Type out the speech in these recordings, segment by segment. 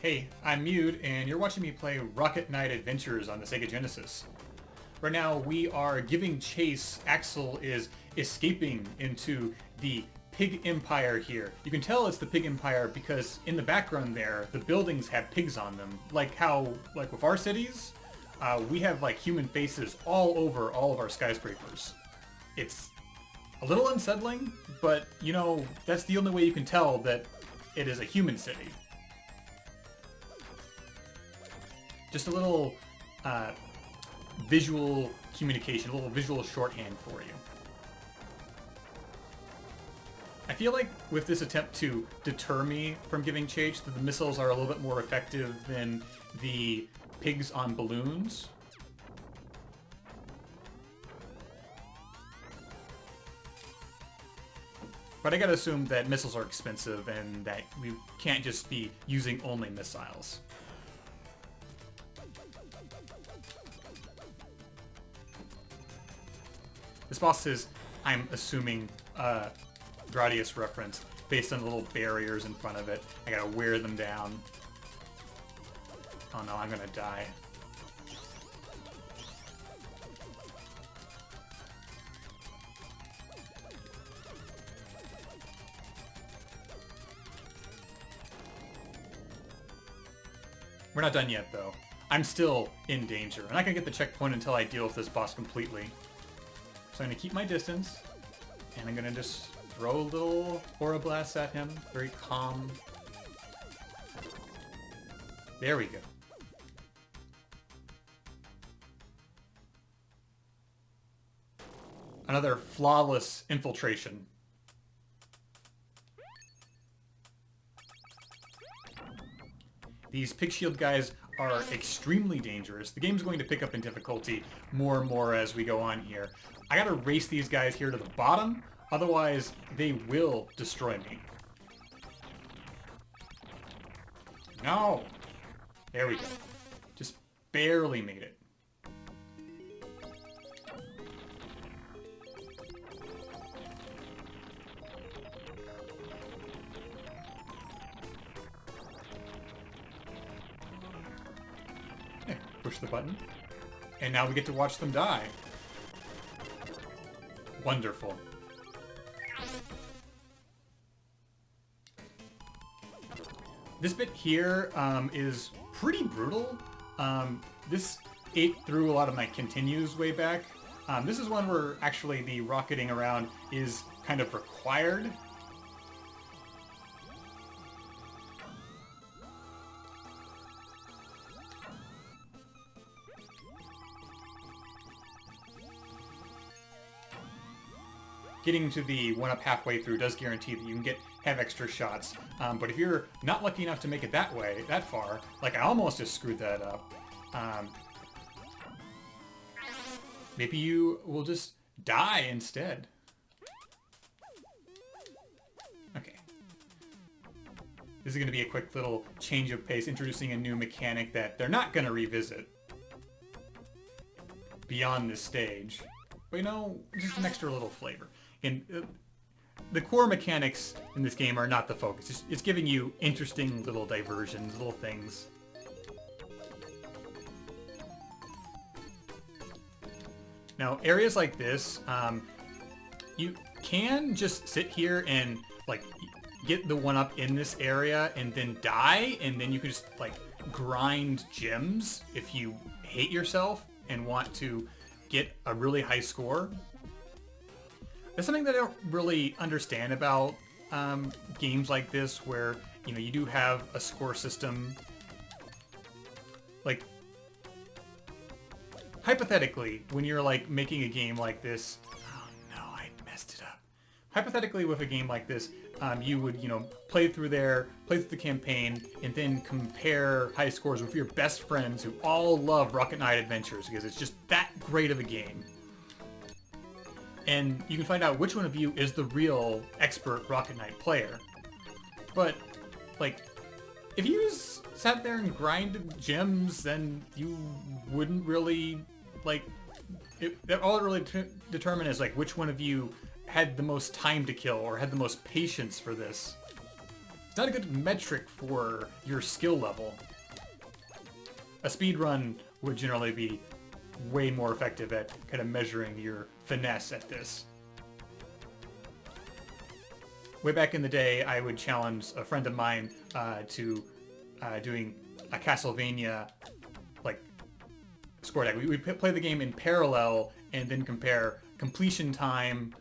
Hey, I'm Mewd, and you're watching me play Rocket Knight Adventures on the Sega Genesis. Right now, we are giving chase. Axel is escaping into the Pig Empire here. You can tell it's the Pig Empire because in the background there, the buildings have pigs on them. Like how, with our cities, we have human faces all over all of our skyscrapers. It's a little unsettling, but that's the only way you can tell that it is a human city. Just a little visual communication, a little visual shorthand for you. I feel like with this attempt to deter me from giving chase, that the missiles are a little bit more effective than the pigs on balloons. But I gotta assume that missiles are expensive and that we can't just be using only missiles. This boss is, I'm assuming, Gradius reference, based on the little barriers in front of it. I gotta wear them down. Oh no, I'm gonna die. We're not done yet, though. I'm still in danger. I'm not gonna get the checkpoint until I deal with this boss completely. So I'm going to keep my distance, and I'm going to just throw a little aura blasts at him. Very calm. There we go. Another flawless infiltration. These pig shield guys are extremely dangerous. The game's going to pick up in difficulty more and more as we go on here. I gotta race these guys here to the bottom, otherwise they will destroy me. No! There we go. Just barely made it. Push the button. And now we get to watch them die. Wonderful. This bit here is pretty brutal. This ate through a lot of my continues way back. This is one where actually the rocketing around is kind of required. Getting to the one-up halfway through does guarantee that you can have extra shots. But if you're not lucky enough to make it that far, like I almost just screwed that up, maybe you will just die instead. Okay. This is going to be a quick little change of pace, introducing a new mechanic that they're not going to revisit beyond this stage. But just an extra little flavor. And the core mechanics in this game are not the focus. It's giving you interesting little diversions, little things. Now, areas like this, you can just sit here and get the one-up in this area and then die, and then you can just grind gems if you hate yourself and want to get a really high score. That's something that I don't really understand about games like this, where you do have a score system. Hypothetically, when you're making a game like this, oh no, I messed it up. Hypothetically, with a game like this, you would play through the campaign, and then compare high scores with your best friends who all love Rocket Knight Adventures because it's just that great of a game. And you can find out which one of you is the real expert Rocket Knight player. But, if you just sat there and grinded gems, then you wouldn't really, all it really determine is, which one of you had the most time to kill or had the most patience for this. not a good metric for your skill level. A speed run would generally be way more effective at kind of measuring your finesse at this. Way back in the day, I would challenge a friend of mine to doing a Castlevania like score deck. We play the game in parallel and then compare completion time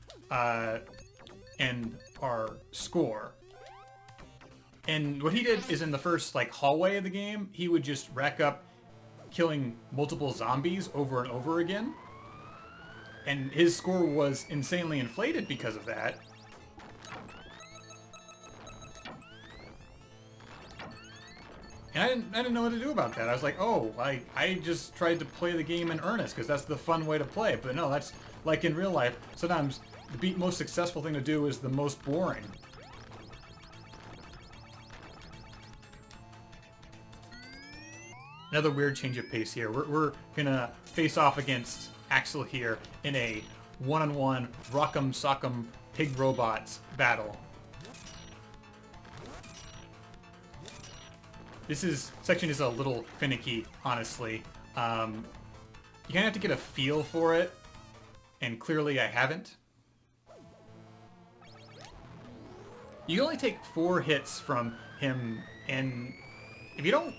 and our score. And what he did is in the first like hallway of the game, he would just rack up killing multiple zombies over and over again. And his score was insanely inflated because of that. And I didn't know what to do about that. I was like, oh, I just tried to play the game in earnest because that's the fun way to play it. But no, that's like in real life. Sometimes the most successful thing to do is the most boring. Another weird change of pace here. We're gonna face off against Axel here in a one-on-one rock'em sock'em pig robots battle. This section is a little finicky, honestly. You kind of have to get a feel for it, and clearly I haven't. You only take 4 hits from him, and if you don't,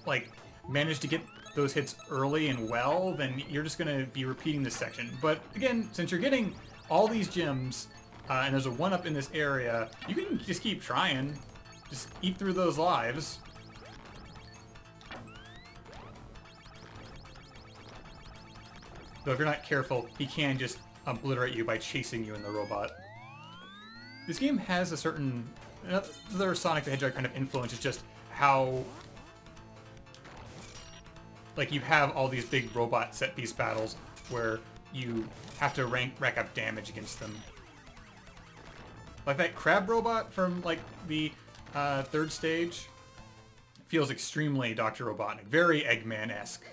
like, manage to get those hits early and well, then you're just going to be repeating this section. But again, since you're getting all these gems, and there's a 1-up in this area, you can just keep trying. Just eat through those lives. Though if you're not careful, he can just obliterate you by chasing you in the robot. This game has a certain... Another Sonic the Hedgehog kind of influence is just how... Like, you have all these big robot set-piece battles where you have to rack up damage against them. Like that crab robot from, like, the 3rd stage feels extremely Dr. Robotnik. Very Eggman-esque.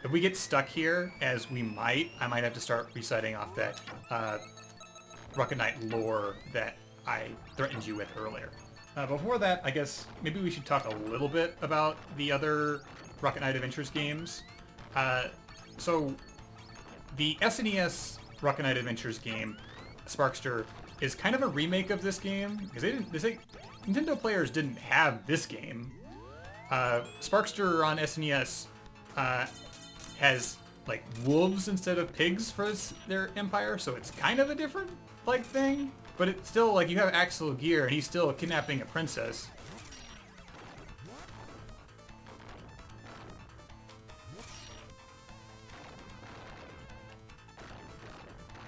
If we get stuck here, as we might, I might have to start reciting off that Rocket Knight lore that I threatened you with earlier. Before that, I guess maybe we should talk a little bit about the other Rocket Knight Adventures games. So, the SNES Rocket Knight Adventures game, Sparkster, is kind of a remake of this game, because Nintendo players didn't have this game. Sparkster on SNES has like wolves instead of pigs for their empire, so it's kind of a different like thing, but it's still like you have Axel Gear and he's still kidnapping a princess.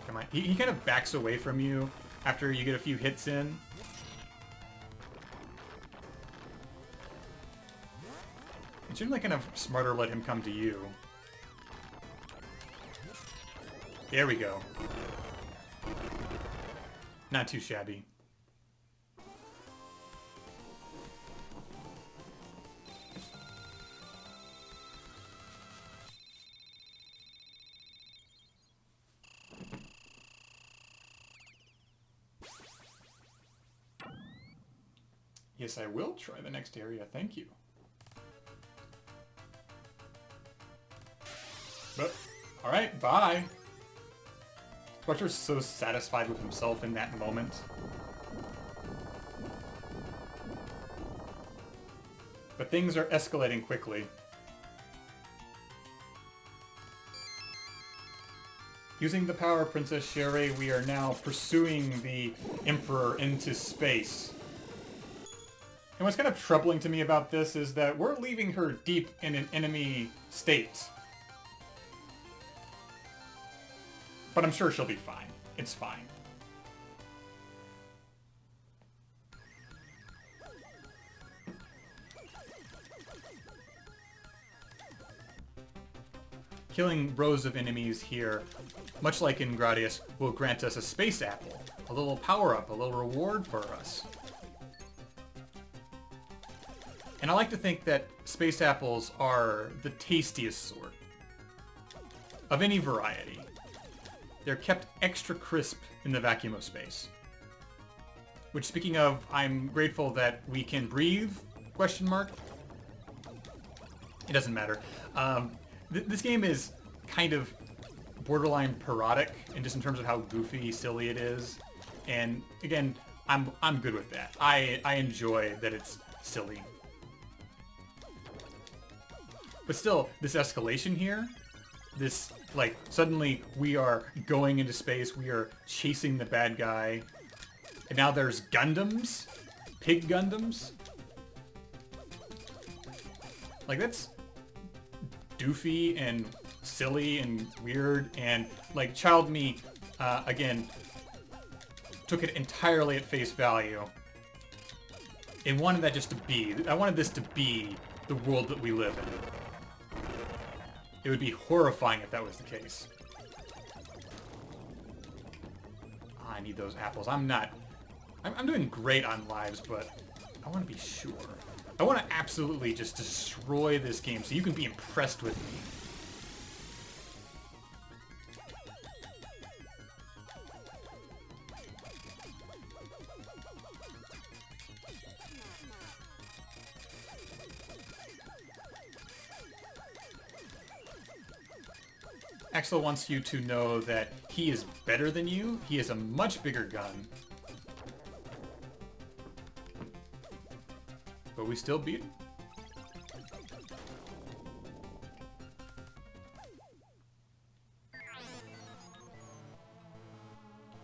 Come on, he kind of backs away from you after you get a few hits in. It's generally kind of smarter to let him come to you. There we go. Not too shabby. Yes, I will try the next area, thank you. But, alright, bye! Sparkster's so satisfied with himself in that moment. But things are escalating quickly. Using the power of Princess Sherry, we are now pursuing the Emperor into space. And what's kind of troubling to me about this is that we're leaving her deep in an enemy state. But I'm sure she'll be fine. It's fine. Killing rows of enemies here, much like in Gradius, will grant us a space apple. A little power-up, a little reward for us. And I like to think that space apples are the tastiest sort. Of any variety. they're kept extra crisp in the vacuum of space. Which, speaking of, I'm grateful that we can breathe, question mark. It doesn't matter. This game is kind of borderline parodic, and just in terms of how goofy, silly it is. And again, I'm good with that. I enjoy that it's silly. But still, this escalation here, this, like, suddenly we are going into space, we are chasing the bad guy, and now there's Gundams? Pig Gundams? Like, that's doofy and silly and weird, and, like, Child Me, again, took it entirely at face value and wanted that just to be. I wanted this to be the world that we live in. It would be horrifying if that was the case. Oh, I need those apples. I'm doing great on lives, but I want to be sure. I want to absolutely just destroy this game so you can be impressed with me. Axel wants you to know that he is better than you. He has a much bigger gun. But we still beat him.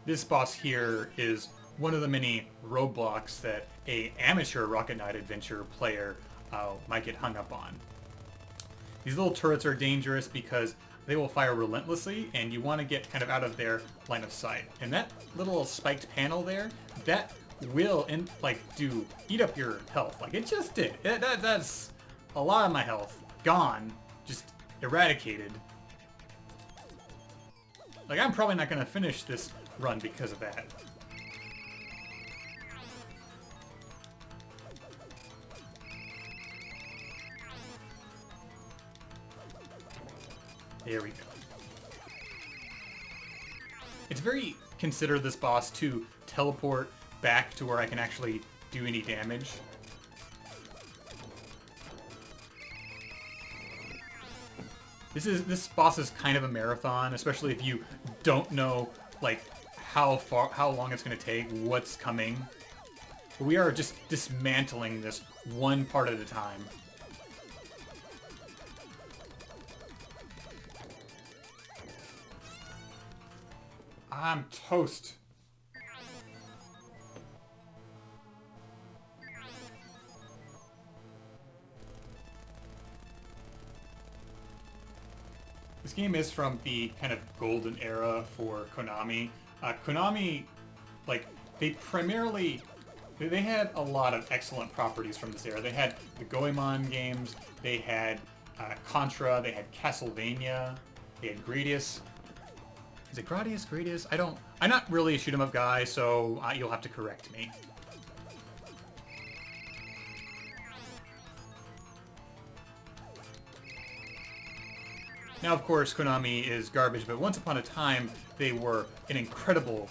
This boss here is one of the many roadblocks that an amateur Rocket Knight adventure player might get hung up on. These little turrets are dangerous because they will fire relentlessly, and you want to get kind of out of their line of sight. And that little spiked panel there, that will eat up your health. Like, it just did. That's a lot of my health gone, just eradicated. Like, I'm probably not going to finish this run because of that. There we go. It's very considered, this boss, to teleport back to where I can actually do any damage. This boss is kind of a marathon, especially if you don't know, like, how long it's going to take, what's coming. But we are just dismantling this one part at a time. I'm toast. This game is from the kind of golden era for Konami. Konami, like, they had a lot of excellent properties from this era. They had the Goemon games, they had Contra, they had Castlevania, they had Gradius. Is it Gradius? Gradius? I'm not really a shoot 'em up guy, so you'll have to correct me. Now, of course, Konami is garbage, but once upon a time, they were an incredible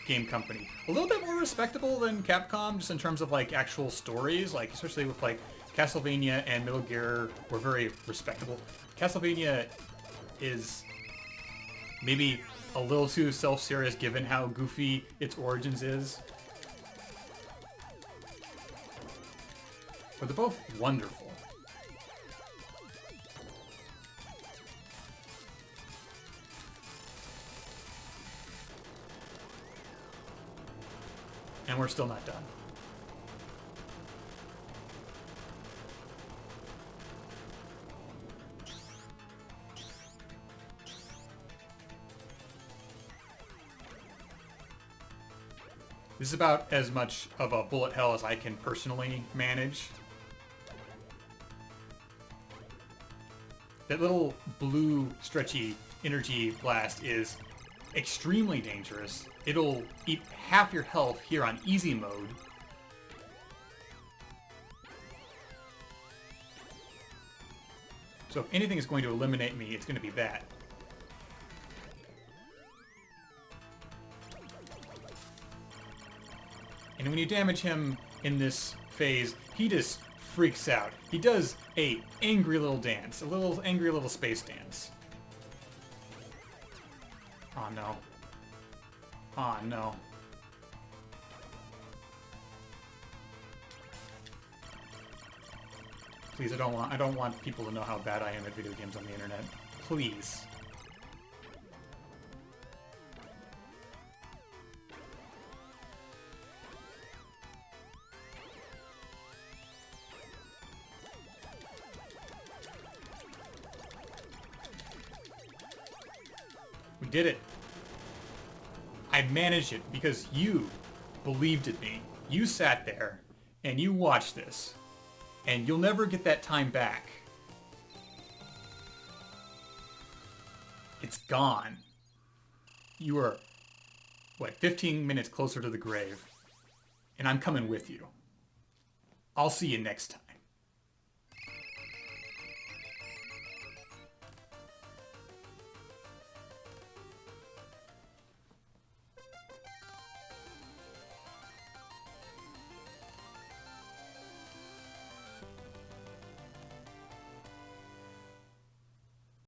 game company. A little bit more respectable than Capcom, just in terms of, like, actual stories, like, especially with, like, Castlevania and Metal Gear were very respectable. Castlevania is maybe a little too self-serious given how goofy its origins is. But they're both wonderful. And we're still not done. This is about as much of a bullet hell as I can personally manage. That little blue stretchy energy blast is extremely dangerous. It'll eat half your health here on easy mode. So if anything is going to eliminate me, it's going to be that. And when you damage him in this phase, he just freaks out. He does a angry little dance, a little angry little space dance. Oh no. Oh no. Please, I don't want people to know how bad I am at video games on the internet. Please. We did it. I managed it because you believed in me. You sat there and you watched this. And you'll never get that time back. It's gone. You are, what, 15 minutes closer to the grave. And I'm coming with you. I'll see you next time.